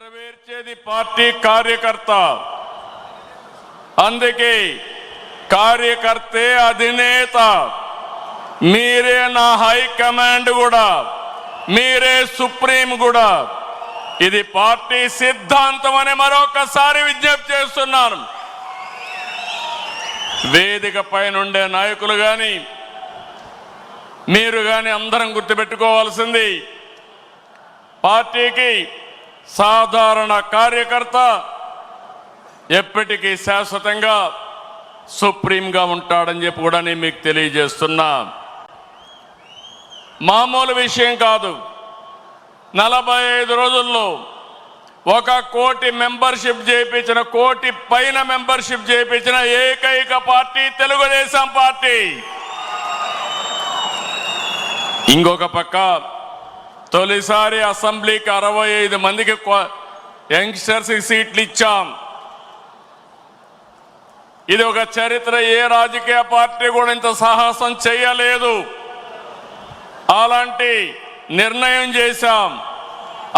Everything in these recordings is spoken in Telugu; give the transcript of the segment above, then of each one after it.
నెరవేర్చేది పార్టీ కార్యకర్త. అందుకే కార్యకర్తే అధినేత. మీరే నా హైకమాండ్ కూడా, మీరే సుప్రీం కూడా. ఇది పార్టీ సిద్ధాంతం అని మరొకసారి విజ్ఞప్తి చేస్తున్నాను. వేదిక పైనుండే నాయకులు కానీ మీరు కానీ అందరం గుర్తుపెట్టుకోవాల్సింది, పార్టీకి సాధారణ కార్యకర్త ఎప్పటికీ శాశ్వతంగా సుప్రీంగా ఉంటాడని చెప్పి కూడా నేను మీకు తెలియజేస్తున్నా. మామూలు విషయం కాదు. 45 రోజుల్లో 1 కోటి మెంబర్షిప్ చేయించిన, కోటి పైన మెంబర్షిప్ చేయించిన ఏకైక పార్టీ తెలుగుదేశం పార్టీ. ఇంకొక పక్క తొలిసారి అసెంబ్లీకి 65 మందికి యంగ్స్టర్స్ సీట్లు ఇచ్చాం. ఇది ఒక చరిత్ర. ఏ రాజకీయ పార్టీ కూడా ఇంత సాహసం చేయలేదు. అలాంటి నిర్ణయం చేశాం.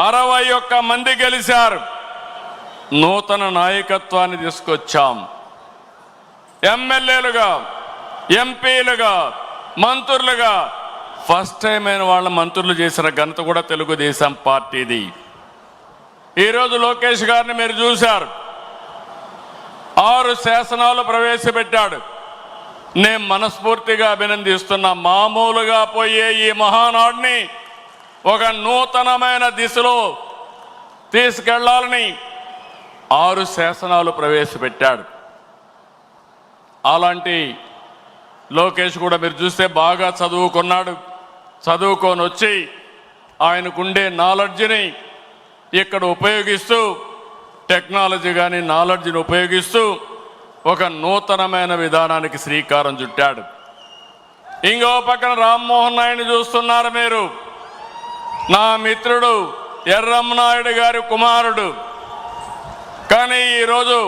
61 మంది గెలిచారు. నూతన నాయకత్వాన్ని తీసుకొచ్చాం. ఎమ్మెల్యేలుగా, ఎంపీలుగా, మంత్రులుగా ఫస్ట్ టైం అయిన వాళ్ళ మంత్రులు చేసిన ఘనత కూడా తెలుగుదేశం పార్టీది. ఈరోజు లోకేష్ గారిని మీరు చూశారు. 6 శాసనాలు ప్రవేశపెట్టాడు. నేను మనస్ఫూర్తిగా అభినందిస్తున్నా. మామూలుగా పోయే ఈ మహానాడిని ఒక నూతనమైన దిశలో తీసుకెళ్లాలని 6 శాసనాలు ప్రవేశపెట్టాడు. అలాంటి లోకేష్ కూడా మీరు చూస్తే బాగా చదువుకున్నాడు. చదువుకొని వచ్చి ఆయనకుండే నాలెడ్జ్ని ఇక్కడ ఉపయోగిస్తూ, టెక్నాలజీ కానీ నాలెడ్జ్ని ఉపయోగిస్తూ ఒక నూతనమైన విధానానికి శ్రీకారం చుట్టాడు. ఇంకో పక్కన రామ్మోహన్ నాయుడిని చూస్తున్నారు మీరు. నా మిత్రుడు ఎర్రమనాయుడు గారి కుమారుడు. కానీ ఈరోజు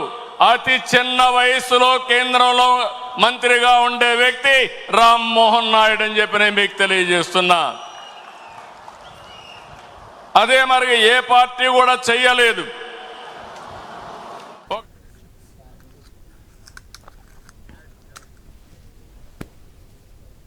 అతి చిన్న వయసులో కేంద్రంలో మంత్రిగా ఉండే వ్యక్తి రామ్మోహన్ నాయుడు అని చెప్పి నేను మీకు తెలియజేస్తున్నా. అదే మరి ఏ పార్టీ కూడా చెయ్యలేదు.